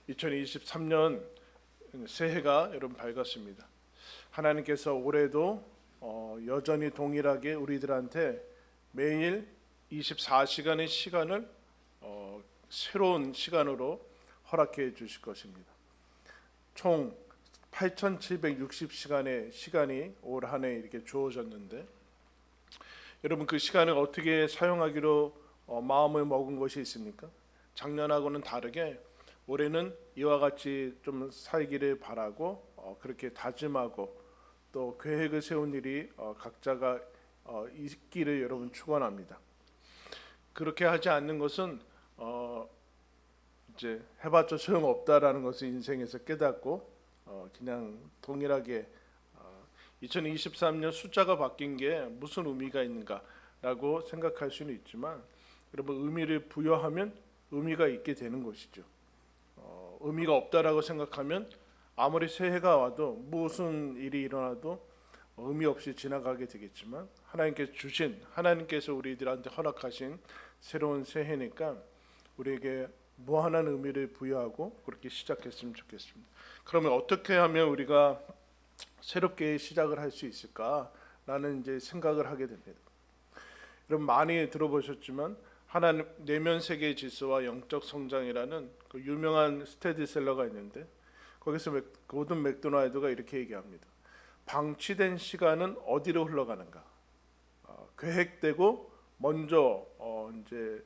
2023년 새해가 여러분 밝았습니다. 하나님께서 올해도 여전히 동일하게 우리들한테 매일 24시간의 시간을 새로운 시간으로 허락해 주실 것입니다. 총 8,760시간의 시간이 올 한 해 이렇게 주어졌는데, 여러분 그 시간을 어떻게 사용하기로 마음을 먹은 것이 있습니까? 작년하고는 다르게 올해는 이와 같이 좀 살기를 바라고 그렇게 다짐하고 또 계획을 세운 일이 각자가 있기를 여러분 축원합니다. 그렇게 하지 않는 것은 이제 해봤자 소용없다라는 것을 인생에서 깨닫고 그냥 동일하게 2023년 숫자가 바뀐 게 무슨 의미가 있는가라고 생각할 수는 있지만, 여러분 의미를 부여하면 의미가 있게 되는 것이죠. 의미가 없다라고 생각하면 아무리 새해가 와도 무슨 일이 일어나도 의미 없이 지나가게 되겠지만, 하나님께서 우리들한테 허락하신 새로운 새해니까 우리에게 무한한 의미를 부여하고 그렇게 시작했으면 좋겠습니다. 그러면 어떻게 하면 우리가 새롭게 시작을 할 수 있을까라는 이제 생각을 하게 됩니다. 여러분 많이 들어보셨지만 하나님 내면 세계의 질서와 영적 성장이라는 그 유명한 스테디셀러가 있는데, 거기서 고든 맥도날드가 이렇게 얘기합니다. 방치된 시간은 어디로 흘러가는가? 계획되고 먼저 이제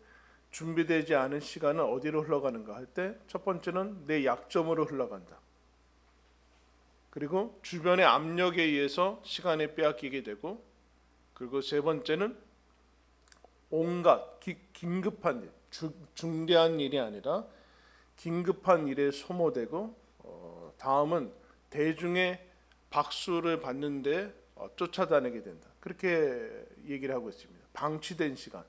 준비되지 않은 시간은 어디로 흘러가는가 할 때, 첫 번째는 내 약점으로 흘러간다. 그리고 주변의 압력에 의해서 시간을 빼앗기게 되고, 그리고 세 번째는 온갖 긴급한 일, 중대한 일이 아니라 긴급한 일에 소모되고, 다음은 대중의 박수를 받는데 쫓아다니게 된다. 그렇게 얘기를 하고 있습니다. 방치된 시간,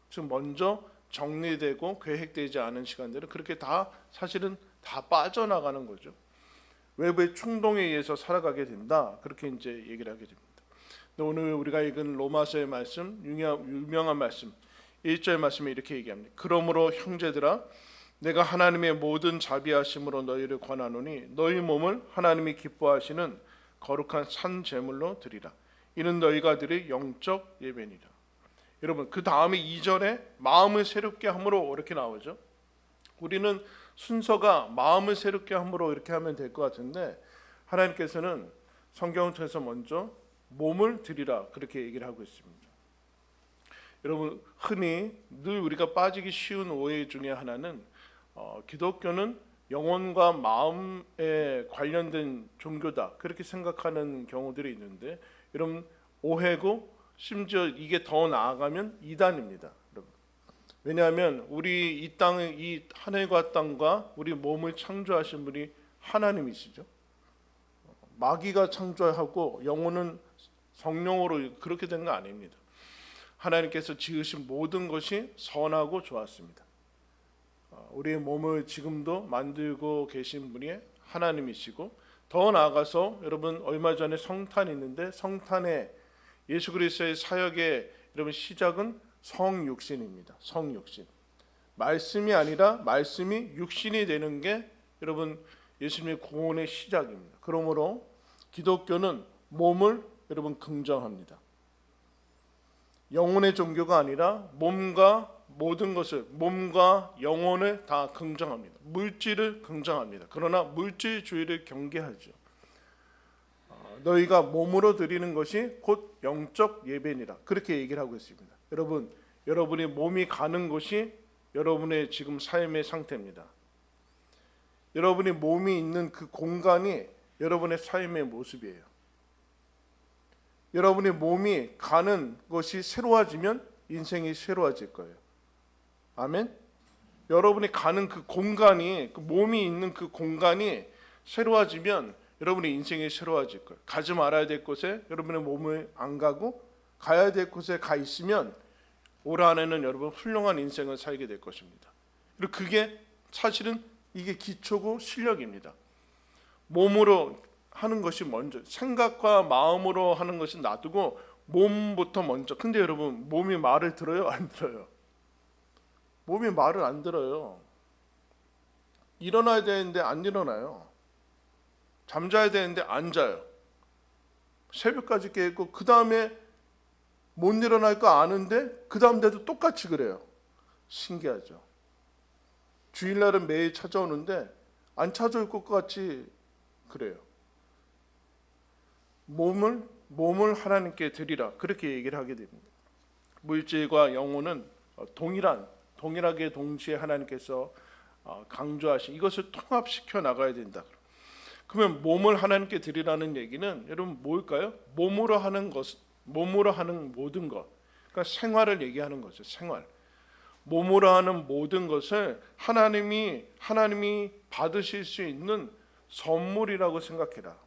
즉 먼저 정리되고 계획되지 않은 시간들은 그렇게 다 사실은 다 빠져나가는 거죠. 외부의 충동에 의해서 살아가게 된다. 그렇게 이제 얘기를 하게 됩니다. 오늘 우리가 읽은 로마서의 말씀, 유명한 말씀 1절 말씀에 이렇게 얘기합니다. 그러므로 형제들아, 내가 하나님의 모든 자비하심으로 너희를 권하노니 너희 몸을 하나님이 기뻐하시는 거룩한 산 제물로 드리라. 이는 너희가 드릴 영적 예배니라. 여러분 그 다음에 2절에 마음을 새롭게 함으로 이렇게 나오죠. 우리는 순서가 마음을 새롭게 함으로 이렇게 하면 될 것 같은데, 하나님께서는 성경을 통해서 먼저 몸을 드리라 그렇게 얘기를 하고 있습니다. 여러분 흔히 늘 우리가 빠지기 쉬운 오해 중에 하나는 기독교는 영혼과 마음에 관련된 종교다 그렇게 생각하는 경우들이 있는데, 여러분 오해고 심지어 이게 더 나아가면 이단입니다. 여러분. 왜냐하면 우리 이 땅의 이 하늘과 땅과 우리 몸을 창조하신 분이 하나님이시죠. 마귀가 창조하고 영혼은 성령으로 그렇게 된 거 아닙니다. 하나님께서 지으신 모든 것이 선하고 좋았습니다. 우리의 몸을 지금도 만들고 계신 분이 하나님이시고, 더 나아가서 여러분 얼마 전에 성탄이 있는데, 성탄에 예수 그리스도의 사역의 여러분 시작은 성육신입니다. 성육신. 말씀이 아니라 말씀이 육신이 되는 게 여러분 예수님의 구원의 시작입니다. 그러므로 기독교는 몸을 여러분 긍정합니다. 영혼의 종교가 아니라 몸과 모든 것을, 몸과 영혼을 다 긍정합니다. 물질을 긍정합니다. 그러나 물질주의를 경계하죠. 너희가 몸으로 드리는 것이 곧 영적 예배니라 그렇게 얘기를 하고 있습니다. 여러분의 몸이 가는 곳이 여러분의 지금 삶의 상태입니다. 여러분의 몸이 있는 그 공간이 여러분의 삶의 모습이에요. 여러분의 몸이 가는 것이 새로워지면 인생이 새로워질 거예요. 아멘. 여러분이 가는 그 공간이, 그 몸이 있는 그 공간이 새로워지면 여러분의 인생이 새로워질 거예요. 가지 말아야 될 곳에 여러분의 몸을 안 가고 가야 될 곳에 가 있으면 올 한해는 여러분 훌륭한 인생을 살게 될 것입니다. 그리고 그게 사실은 이게 기초고 실력입니다. 몸으로 하는 것이 먼저, 생각과 마음으로 하는 것은 놔두고 몸부터 먼저. 근데 여러분 몸이 말을 들어요? 안 들어요? 몸이 말을 안 들어요. 일어나야 되는데 안 일어나요. 잠자야 되는데 안 자요. 새벽까지 깨있고 그 다음에 못 일어날 거 아는데 그 다음 때도 똑같이 그래요. 신기하죠. 주일날은 매일 찾아오는데 안 찾아올 것 같이 그래요. 몸을 하나님께 드리라 그렇게 얘기를 하게 됩니다. 물질과 영혼은 동일하게 동시에 하나님께서 강조하신 이것을 통합시켜 나가야 된다. 그러면 몸을 하나님께 드리라는 얘기는 여러분 뭘까요? 몸으로 하는 모든 것. 그러니까 생활을 얘기하는 거죠. 생활. 몸으로 하는 모든 것을 하나님이 받으실 수 있는 선물이라고 생각해라.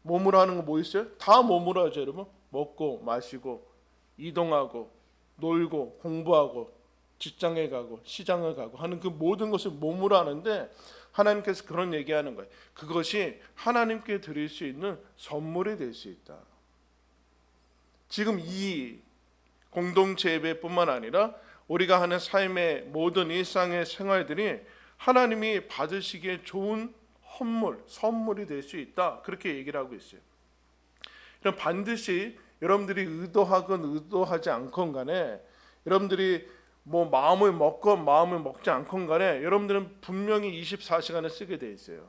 몸으로 하는 거 뭐 있어요? 다 몸으로 하죠, 여러분. 먹고 마시고 이동하고 놀고 공부하고 직장에 가고 시장을 가고 하는 그 모든 것을 몸으로 하는데 하나님께서 그런 얘기하는 거예요. 그것이 하나님께 드릴 수 있는 선물이 될 수 있다. 지금 이 공동체 예배뿐만 아니라 우리가 하는 삶의 모든 일상의 생활들이 하나님이 받으시기에 좋은 선물이 될 수 있다. 그렇게 얘기를 하고 있어요. 그럼 반드시 여러분들이 의도하건 의도하지 않건 간에 여러분들이 뭐 마음을 먹건 마음을 먹지 않건 간에 여러분들은 분명히 24시간을 쓰게 돼 있어요.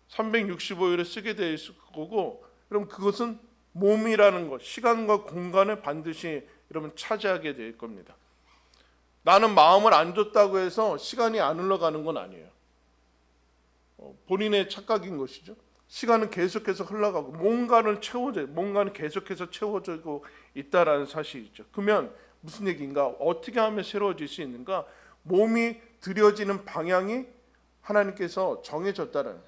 365일을 쓰게 돼 있을 거고 그럼 그것은 몸이라는 것, 시간과 공간을 반드시 여러분 차지하게 될 겁니다. 나는 마음을 안 줬다고 해서 시간이 안 흘러가는 건 아니에요. 본인의 착각인 것이죠. 시간은 계속해서 흘러가고 뭔가는 계속해서 채워지고 있다라는 사실이죠. 그러면 무슨 얘기인가? 어떻게 하면 새로워질 수 있는가? 몸이 들여지는 방향이 하나님께서 정해졌다는,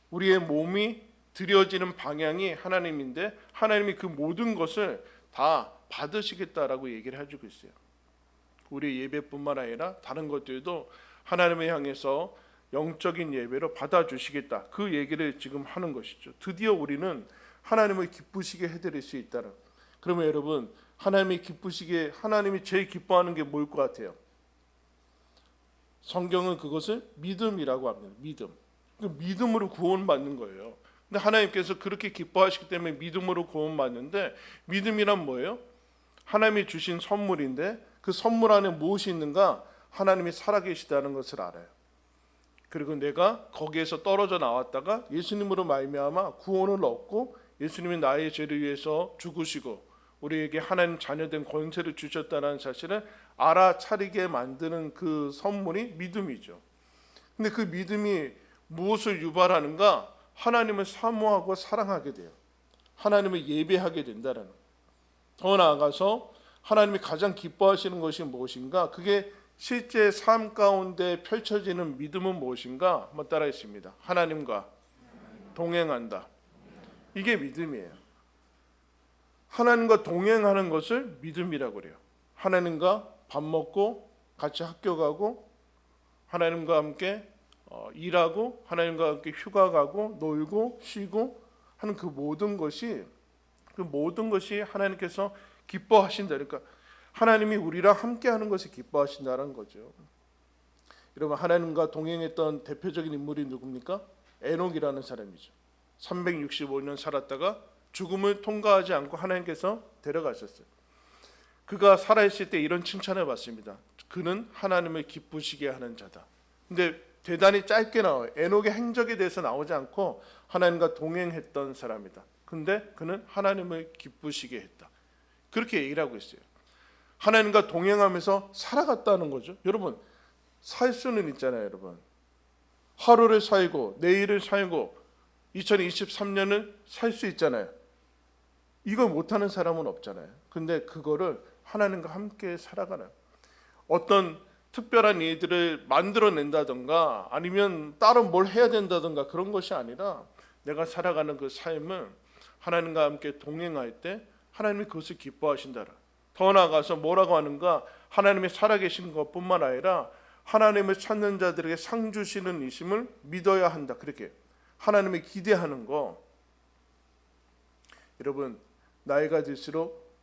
우리의 몸이 들여지는 방향이 하나님인데 하나님이 그 모든 것을 다 받으시겠다라고 얘기를 해주고 있어요. 우리 예배뿐만 아니라 다른 것들도 하나님을 향해서 영적인 예배로 받아주시겠다. 그 얘기를 지금 하는 것이죠. 드디어 우리는 하나님을 기쁘시게 해드릴 수 있다는. 그러면 여러분 하나님이 제일 기뻐하는 게 뭘 것 같아요? 성경은 그것을 믿음이라고 합니다. 믿음으로 구원받는 거예요. 근데 하나님께서 그렇게 기뻐하시기 때문에 믿음으로 구원받는데 믿음이란 뭐예요? 하나님이 주신 선물인데 그 선물 안에 무엇이 있는가? 하나님이 살아계시다는 것을 알아요. 그리고 내가 거기에서 떨어져 나왔다가 예수님으로 말미암아 구원을 얻고 예수님이 나의 죄를 위해서 죽으시고 우리에게 하나님 자녀된 권세를 주셨다는 사실을 알아차리게 만드는 그 선물이 믿음이죠. 근데 그 믿음이 무엇을 유발하는가? 하나님을 사모하고 사랑하게 돼요. 하나님을 예배하게 된다는. 더 나아가서 하나님이 가장 기뻐하시는 것이 무엇인가? 그게 실제 삶 가운데 펼쳐지는 믿음은 무엇인가? 한번 따라했습니다. 하나님과 동행한다. 이게 믿음이에요. 하나님과 동행하는 것을 믿음이라고 그래요. 하나님과 밥 먹고 같이 학교 가고 하나님과 함께 일하고 하나님과 함께 휴가 가고 놀고 쉬고 하는 그 모든 것이 하나님께서 기뻐하신다. 그러니까 하나님이 우리랑 함께하는 것을 기뻐하신다는 거죠. 여러분 하나님과 동행했던 대표적인 인물이 누굽니까? 에녹이라는 사람이죠. 365년 살았다가 죽음을 통과하지 않고 하나님께서 데려가셨어요. 그가 살아있을 때 이런 칭찬을 받습니다. 그는 하나님을 기쁘시게 하는 자다. 근데 대단히 짧게 나와요. 에녹의 행적에 대해서 나오지 않고 하나님과 동행했던 사람이다. 근데 그는 하나님을 기쁘시게 했다. 그렇게 얘기를 하고 있어요. 하나님과 동행하면서 살아갔다는 거죠. 여러분 살 수는 있잖아요. 여러분 하루를 살고 내일을 살고 2023년을 살 수 있잖아요. 이걸 못하는 사람은 없잖아요. 근데 그거를 하나님과 함께 살아가는 어떤 특별한 일들을 만들어낸다든가 아니면 다른 뭘 해야 된다든가 그런 것이 아니라 내가 살아가는 그 삶은 하나님과 함께 동행할 때 하나님이 그것을 기뻐하신다. 더 나아가서 뭐라고 하는가? 하나님이 살아계신 것뿐만 아니라 하나님을 찾는 자들에게 상 주시는 이심을 믿어야 한다. 그렇게 하나님을 기대하는 거. 여러분 나이가 들수록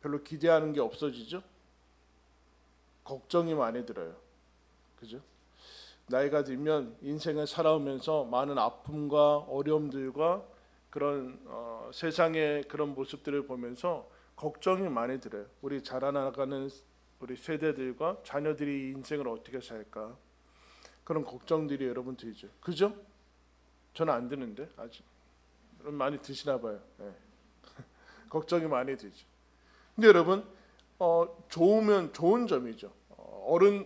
별로 기대하는 게 없어지죠? 걱정이 많이 들어요. 그죠? 나이가 들면 인생을 살아오면서 많은 아픔과 어려움들과 그런 세상의 그런 모습들을 보면서 걱정이 많이 들어요. 우리 자라나가는 우리 세대들과 자녀들이 인생을 어떻게 살까, 그런 걱정들이 여러분 들죠. 그죠? 저는 안 드는데 아직. 여러분 많이 드시나 봐요. 네. 걱정이 많이 들죠. 근데 여러분 좋으면 좋은 점이죠.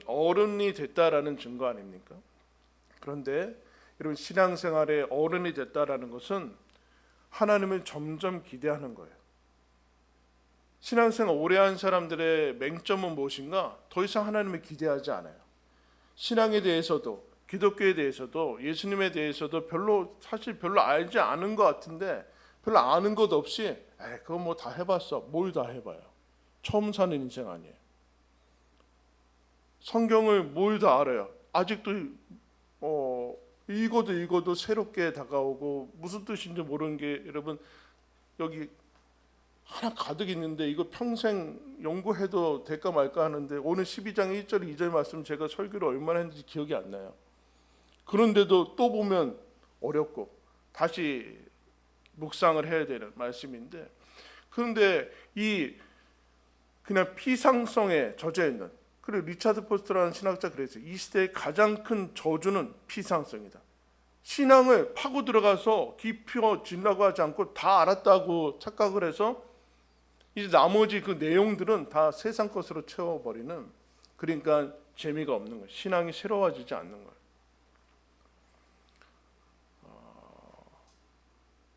어른이 됐다라는 증거 아닙니까? 그런데 여러분 신앙생활에 어른이 됐다라는 것은 하나님을 점점 기대하는 거예요. 신앙생활 오래 한 사람들의 맹점은 무엇인가? 더 이상 하나님을 기대하지 않아요. 신앙에 대해서도 기독교에 대해서도 예수님에 대해서도 사실 별로 알지 않은 것 같은데, 별로 아는 것 없이 그거 뭐 다 해봤어. 뭘 다 해봐요. 처음 사는 인생 아니에요. 성경을 뭘 다 알아요. 아직도 읽어도 새롭게 다가오고 무슨 뜻인지 모르는 게 여러분 여기 하나 가득 있는데 이거 평생 연구해도 될까 말까 하는데, 오늘 12장 1절 2절 말씀 제가 설교를 얼마나 했는지 기억이 안 나요. 그런데도 또 보면 어렵고 다시 묵상을 해야 되는 말씀인데, 그런데 이 그냥 피상성에 젖어 있는, 그리고 리차드 포스터라는 신학자 그랬어요. 이 시대의 가장 큰 저주는 피상성이다. 신앙을 파고 들어가서 깊어지려고 하지 않고 다 알았다고 착각을 해서 이제 나머지 그 내용들은 다 세상 것으로 채워버리는, 그러니까 재미가 없는 거예요. 신앙이 새로워지지 않는 거예요.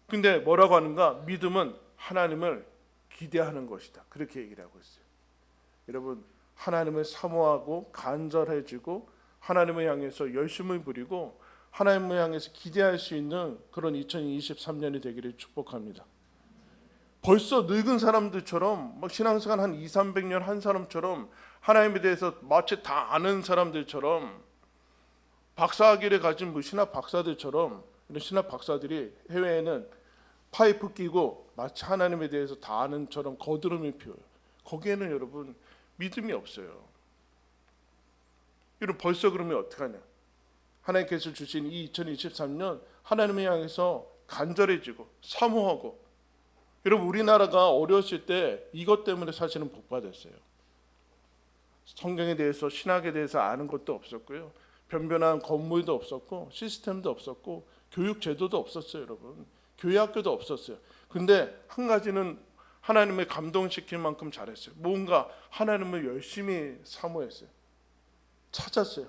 근데 뭐라고 하는가? 믿음은 하나님을 기대하는 것이다. 그렇게 얘기를 하고 있어요. 여러분 하나님을 사모하고 간절해지고 하나님을 향해서 열심을 부리고 하나님을 향해서 기대할 수 있는 그런 2023년이 되기를 축복합니다. 벌써 늙은 사람들처럼 막 신앙생활 한 200~300년 한 사람처럼 하나님에 대해서 마치 다 아는 사람들처럼, 박사학위를 가진 신학 박사들처럼, 이런 신학 박사들이 해외에는 파이프 끼고 마치 하나님에 대해서 다 아는 처럼 거드름이 피워요. 거기에는 여러분 믿음이 없어요. 여러분 벌써 그러면 어떡하냐? 하나님께서 주신 이 2023년 하나님을 향해서 간절해지고 사모하고. 여러분 우리나라가 어렸을 때 이것 때문에 사실은 복 받았어요. 성경에 대해서 신학에 대해서 아는 것도 없었고요. 변변한 건물도 없었고 시스템도 없었고 교육 제도도 없었어요. 여러분 교회학교도 없었어요. 근데 한 가지는 하나님을 감동시킬 만큼 잘했어요. 뭔가 하나님을 열심히 사모했어요. 찾았어요.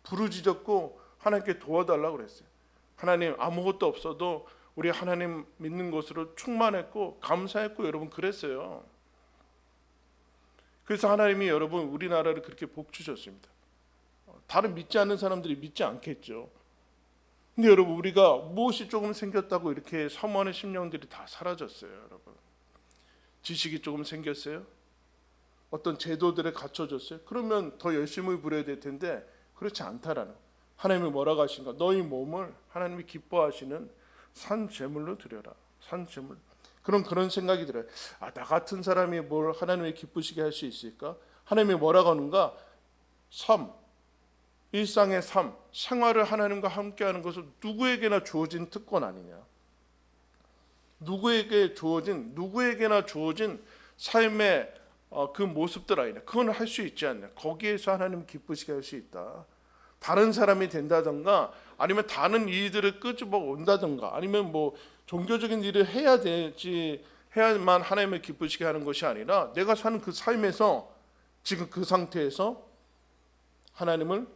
부르짖었고 하나님께 도와달라고 그랬어요. 하나님 아무것도 없어도 우리 하나님 믿는 것으로 충만했고 감사했고 여러분 그랬어요. 그래서 하나님이 여러분 우리나라를 그렇게 복 주셨습니다. 다른 믿지 않는 사람들이 믿지 않겠죠. 근데 여러분 우리가 무엇이 조금 생겼다고 이렇게 사모하는 심령들이 다 사라졌어요. 여러분 지식이 조금 생겼어요. 어떤 제도들에 갖춰졌어요. 그러면 더 열심히 부려야 될 텐데 그렇지 않다라는, 하나님이 뭐라고 하신가? 너희 몸을 하나님이 기뻐하시는 산 제물로 드려라. 산 제물. 그런 생각이 들어요. 나 같은 사람이 뭘 하나님을 기쁘시게 할 수 있을까? 하나님이 뭐라고 하는가? 삶, 일상의 삶, 생활을 하나님과 함께하는 것은 누구에게나 주어진 특권 아니냐? 누구에게나 주어진 삶의 그 모습들 아니냐? 그건 할 수 있지 않냐? 거기에서 하나님 기쁘시게 할 수 있다. 다른 사람이 된다든가 아니면 다른 일들을 끄집어 온다든가 아니면 뭐 종교적인 일을 해야만 하나님을 기쁘시게 하는 것이 아니라 내가 사는 그 삶에서 지금 그 상태에서 하나님을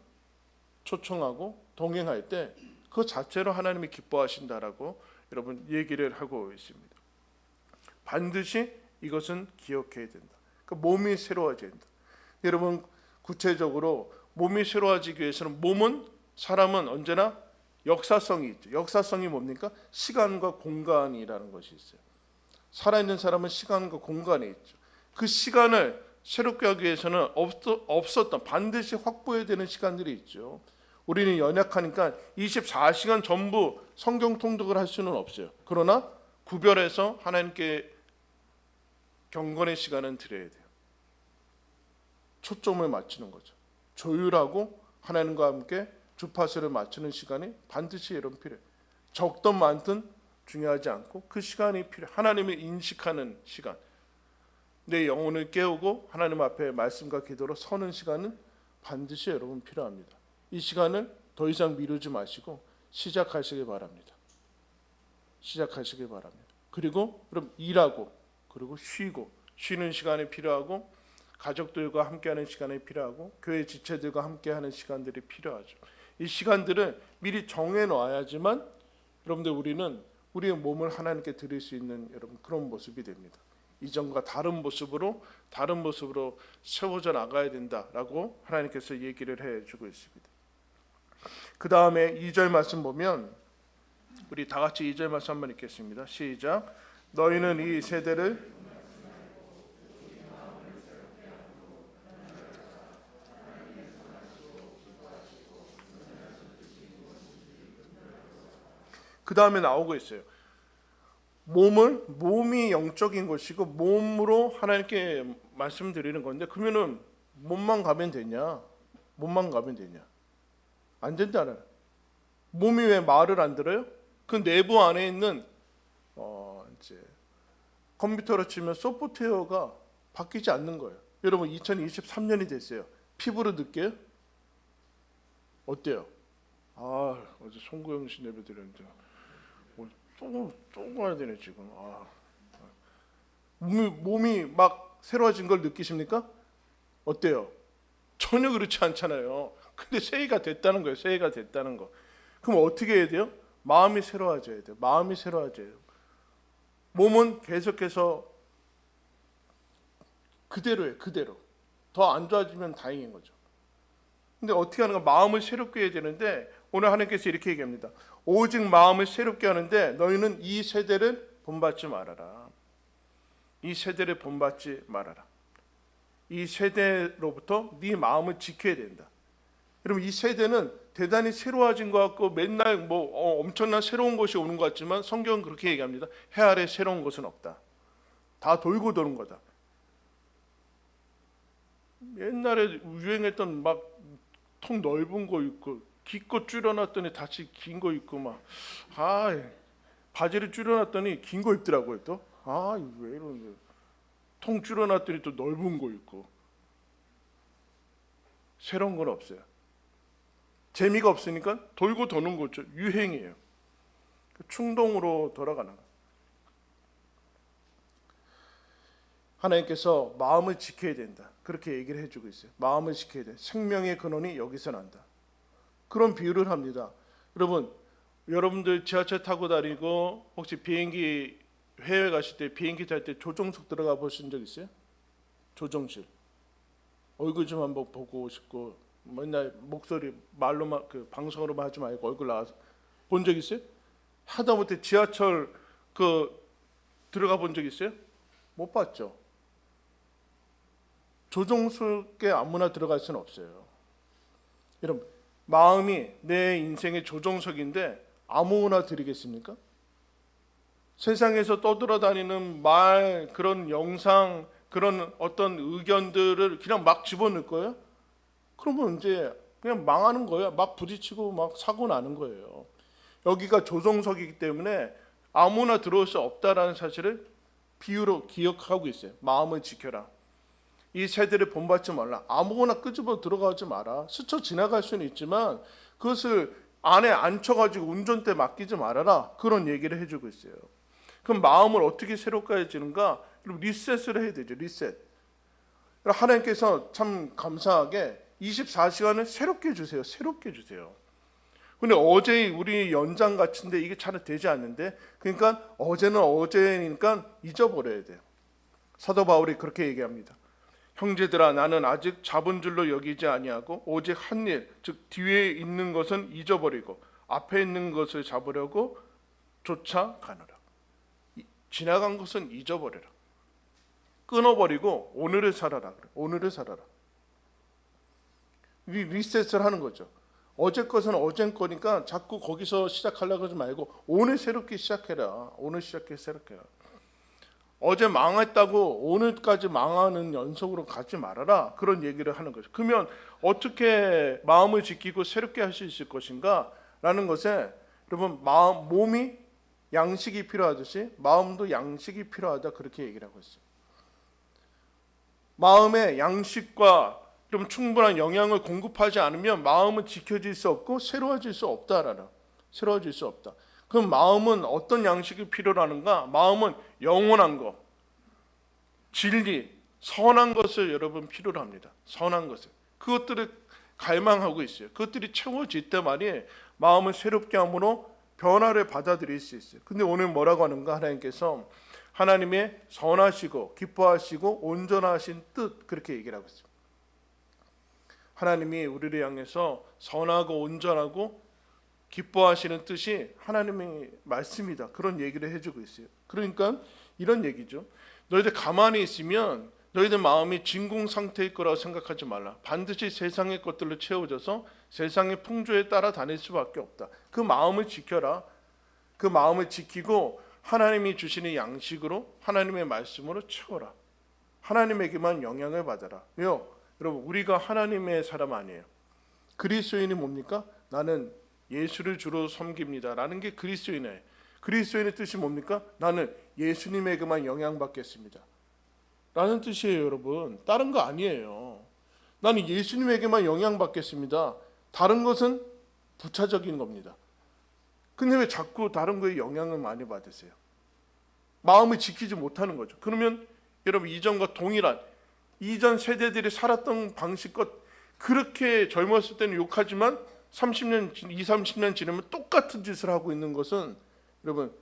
초청하고 동행할 때 그 자체로 하나님이 기뻐하신다라고 여러분 얘기를 하고 있습니다. 반드시 이것은 기억해야 된다. 그 몸이 새로워져야 된다. 여러분 구체적으로 몸이 새로워지기 위해서는 사람은 언제나 역사성이 있죠. 역사성이 뭡니까? 시간과 공간이라는 것이 있어요. 살아있는 사람은 시간과 공간이 있죠. 그 시간을 새롭게 하기 위해서는 없었던 반드시 확보해야 되는 시간들이 있죠. 우리는 연약하니까 24시간 전부 성경 통독을 할 수는 없어요. 그러나 구별해서 하나님께 경건의 시간은 드려야 돼요. 초점을 맞추는 거죠. 조율하고 하나님과 함께 주파수를 맞추는 시간이 반드시 여러분 필요해요. 적든 많든 중요하지 않고 그 시간이 필요해요. 하나님을 인식하는 시간, 내 영혼을 깨우고 하나님 앞에 말씀과 기도로 서는 시간은 반드시 여러분 필요합니다. 이 시간을 더 이상 미루지 마시고 시작하시기 바랍니다. 시작하시기 바랍니다. 그리고 그럼 일하고 그리고 쉬고, 쉬는 시간이 필요하고 가족들과 함께하는 시간이 필요하고 교회 지체들과 함께하는 시간들이 필요하죠. 이 시간들을 미리 정해놓아야지만 여러분들 우리는 우리의 몸을 하나님께 드릴 수 있는 여러분 그런 모습이 됩니다. 이전과 다른 모습으로 세워져 나가야 된다라고 하나님께서 얘기를 해주고 있습니다. 그 다음에 2절 말씀 보면 우리 다 같이 2절 말씀 한번 읽겠습니다. 시작. 너희는 이 세대를 그 다음에 나오고 있어요. 몸이 영적인 것이고 몸으로 하나님께 말씀드리는 건데 그러면은 몸만 가면 되냐? 몸만 가면 되냐? 안 된다는. 몸이 왜 말을 안 들어요? 그 내부 안에 있는 이제 컴퓨터로 치면 소프트웨어가 바뀌지 않는 거예요. 여러분 2023년이 됐어요. 피부로 느껴요? 어때요? 어제 송구영 씨 예배 드렸는데 또 가야 되네 지금. 몸이 막 새로워진 걸 느끼십니까? 어때요? 전혀 그렇지 않잖아요. 근데 새해가 됐다는 거예요. 새해가 됐다는 거. 그럼 어떻게 해야 돼요? 마음이 새로워져야 돼요. 마음이 새로워져야 돼요. 몸은 계속해서 그대로예요. 그대로. 더 안 좋아지면 다행인 거죠. 근데 어떻게 하는가? 마음을 새롭게 해야 되는데 오늘 하나님께서 이렇게 얘기합니다. 오직 마음을 새롭게 하는데 너희는 이 세대를 본받지 말아라. 이 세대를 본받지 말아라. 이 세대로부터 네 마음을 지켜야 된다. 여러분 이 세대는 대단히 새로워진 것 같고 맨날 엄청난 새로운 것이 오는 것 같지만 성경은 그렇게 얘기합니다. 해 아래 새로운 것은 없다. 다 돌고 도는 거다. 옛날에 유행했던 막 통 넓은 거 입고 기껏 줄여놨더니 다시 긴 거 입고 바지를 줄여놨더니 긴 거 입더라고요 또. 왜 이러는데 통 줄여놨더니 또 넓은 거 입고. 새로운 건 없어요. 재미가 없으니까 돌고 도는 거죠. 유행이에요. 충동으로 돌아가는 거예요. 하나님께서 마음을 지켜야 된다. 그렇게 얘기를 해주고 있어요. 마음을 지켜야 돼. 생명의 근원이 여기서 난다. 그런 비유를 합니다. 여러분들 지하철 타고 다니고 혹시 비행기 해외 가실 때 비행기 탈 때 조종석 들어가 보신 적 있어요? 조종실. 얼굴 좀 한번 보고 싶고 맨날 목소리 말로만 방송으로만 하지 말고 얼굴 나와서 본 적 있어요? 하다못해 지하철 들어가 본 적 있어요? 못 봤죠. 조종석에 아무나 들어갈 수는 없어요. 여러분 마음이 내 인생의 조종석인데 아무나 들이겠습니까? 세상에서 떠돌아다니는 말, 그런 영상, 그런 어떤 의견들을 그냥 막 집어넣을 거예요? 그러면 이제 그냥 망하는 거예요. 막 부딪히고 막 사고 나는 거예요. 여기가 조종석이기 때문에 아무나 들어올 수 없다라는 사실을 비유로 기억하고 있어요. 마음을 지켜라. 이 세대를 본받지 말라. 아무거나 끄집어 들어가지 마라. 스쳐 지나갈 수는 있지만 그것을 안에 앉혀가지고 운전대 맡기지 말아라. 그런 얘기를 해주고 있어요. 그럼 마음을 어떻게 새롭게 해지는가? 리셋을 해야 되죠. 리셋. 하나님께서 참 감사하게 24시간을 새롭게 해주세요. 새롭게 해주세요. 근데 어제 우리 연장 같은데 이게 잘 되지 않는데, 그러니까 어제는 어제니까 잊어버려야 돼요. 사도 바울이 그렇게 얘기합니다. 형제들아, 나는 아직 잡은 줄로 여기지 아니하고 오직 한 일, 즉 뒤에 있는 것은 잊어버리고 앞에 있는 것을 잡으려고 쫓아가노라. 지나간 것은 잊어버려라. 끊어버리고 오늘을 살아라. 오늘을 살아라. 리셋을 하는 거죠. 어제 것은 어제 거니까 자꾸 거기서 시작하려고 하지 말고 오늘 새롭게 시작해라. 오늘 시작해 새롭게 해라. 어제 망했다고 오늘까지 망하는 연속으로 가지 말아라. 그런 얘기를 하는 거죠. 그러면 어떻게 마음을 지키고 새롭게 할 수 있을 것인가? 라는 것에 여러분 몸이 양식이 필요하듯이 마음도 양식이 필요하다. 그렇게 얘기를 하고 있어요. 마음의 양식과 좀 충분한 영양을 공급하지 않으면 마음은 지켜질 수 없고 새로워질 수 없다라는. 새로워질 수 없다. 그럼 마음은 어떤 양식이 필요하는가? 마음은 영원한 것, 진리, 선한 것을 여러분 필요로 합니다. 선한 것을. 그것들을 갈망하고 있어요. 그것들이 채워질 때 말이에요. 마음을 새롭게 함으로 변화를 받아들일 수 있어요. 근데 오늘 뭐라고 하는가? 하나님께서 하나님의 선하시고 기뻐하시고 온전하신 뜻, 그렇게 얘기를 하고 있어요. 하나님이 우리를 향해서 선하고 온전하고 기뻐하시는 뜻이 하나님의 말씀이다. 그런 얘기를 해주고 있어요. 그러니까 이런 얘기죠. 너희들 가만히 있으면 너희들 마음이 진공 상태일 거라고 생각하지 말라. 반드시 세상의 것들로 채워져서 세상의 풍조에 따라 다닐 수밖에 없다. 그 마음을 지켜라. 그 마음을 지키고 하나님이 주시는 양식으로 하나님의 말씀으로 채워라. 하나님에게만 영향을 받아라. 왜요? 여러분, 우리가 하나님의 사람 아니에요. 그리스도인이 뭡니까? 나는 예수를 주로 섬깁니다 라는 게 그리스도인이에요. 그리스도인의 뜻이 뭡니까? 나는 예수님에게만 영향받겠습니다 라는 뜻이에요. 여러분, 다른 거 아니에요. 나는 예수님에게만 영향받겠습니다. 다른 것은 부차적인 겁니다. 근데 왜 자꾸 다른 거에 영향을 많이 받으세요? 마음을 지키지 못하는 거죠. 그러면 여러분, 이전과 동일한 이전 세대들이 살았던 방식과 그렇게 젊었을 때는 욕하지만 30년, 30년 지나면 똑같은 짓을 하고 있는 것은 여러분,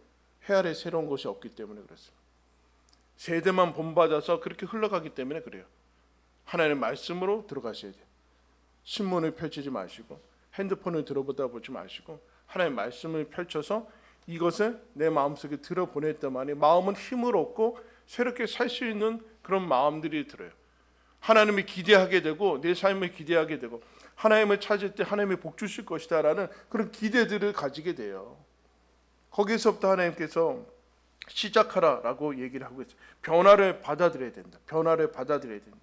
해 아래 새로운 것이 없기 때문에 그렇습니다. 세대만 본받아서 그렇게 흘러가기 때문에 그래요. 하나님의 말씀으로 들어가셔야 돼요. 신문을 펼치지 마시고 핸드폰을 들어보다 보지 마시고 하나님의 말씀을 펼쳐서 이것을 내 마음속에 들어보낼 때만이 마음은 힘을 얻고 새롭게 살 수 있는 그런 마음들이 들어요. 하나님을 기대하게 되고 내 삶을 기대하게 되고 하나님을 찾을 때 하나님이 복 주실 것이다 라는 그런 기대들을 가지게 돼요. 거기서부터 하나님께서 시작하라 라고 얘기를 하고 있어요. 변화를 받아들여야 된다. 변화를 받아들여야 된다.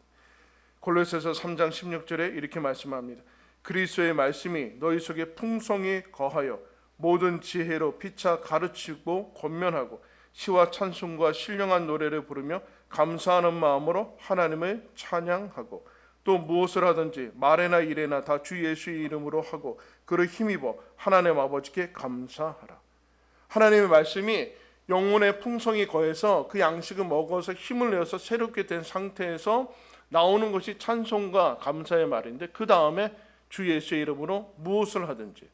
골로새서 3장 16절에 이렇게 말씀합니다. 그리스도의 말씀이 너희 속에 풍성히 거하여 모든 지혜로 피차 가르치고 권면하고 시와 찬송과 신령한 노래를 부르며 감사하는 마음으로 하나님을 찬양하고 또 무엇을 하든지 말에나 일에나 다 주 예수의 이름으로 하고 그를 힘입어 하나님 아버지께 감사하라. 하나님의 말씀이 영혼의 풍성이 거해서 그 양식을 먹어서 힘을 내어서 새롭게 된 상태에서 나오는 것이 찬송과 감사의 말인데, 그 다음에 주 예수의 이름으로 무엇을 하든지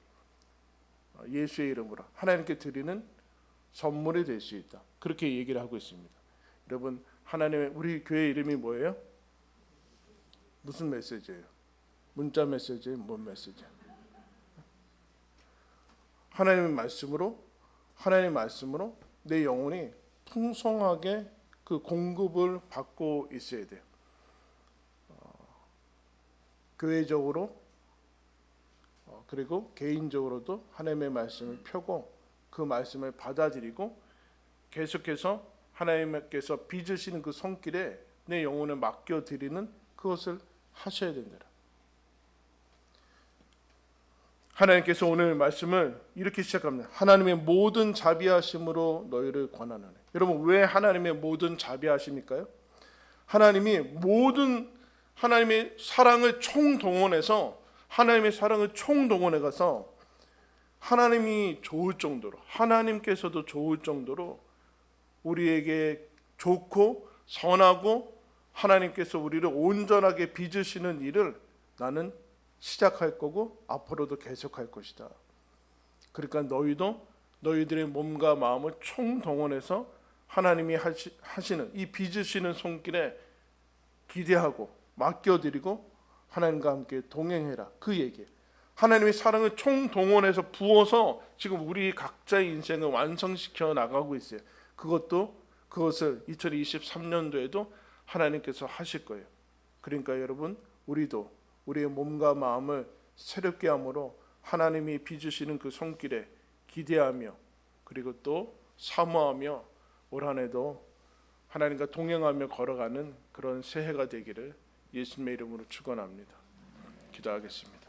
예수의 이름으로 하나님께 드리는 선물이 될 수 있다. 그렇게 얘기를 하고 있습니다. 여러분, 하나님의 우리 교회 이름이 뭐예요? 무슨 메시지예요? 문자 메시지예요? 뭔 메시지예요? 하나님의 말씀으로 내 영혼이 풍성하게 그 공급을 받고 있어야 돼요. 교회적으로 그리고 개인적으로도 하나님의 말씀을 펴고 그 말씀을 받아들이고 계속해서 하나님께서 빚으시는 그 손길에 내 영혼을 맡겨드리는 그것을 하셔야 된다. 하나님께서 오늘 말씀을 이렇게 시작합니다. 하나님의 모든 자비하심으로 너희를 권하노니. 여러분, 왜 하나님의 모든 자비하심일까요? 하나님의 사랑을 총동원해서 하나님이 좋을 정도로, 하나님께서도 좋을 정도로 우리에게 좋고 선하고 하나님께서 우리를 온전하게 빚으시는 일을 나는 시작할 거고 앞으로도 계속할 것이다. 그러니까 너희도 너희들의 몸과 마음을 총동원해서 하나님이 하시는 이 빚으시는 손길에 기대하고 맡겨드리고 하나님과 함께 동행해라. 그 얘기예요. 하나님의 사랑을 총동원해서 부어서 지금 우리 각자의 인생을 완성시켜 나가고 있어요. 그것을 2023년도에도 하나님께서 하실 거예요. 그러니까 여러분, 우리도 우리의 몸과 마음을 새롭게 함으로 하나님이 빚으시는 그 손길에 기대하며 그리고 또 사모하며 올 한 해도 하나님과 동행하며 걸어가는 그런 새해가 되기를 예수님의 이름으로 축원합니다. 기도하겠습니다.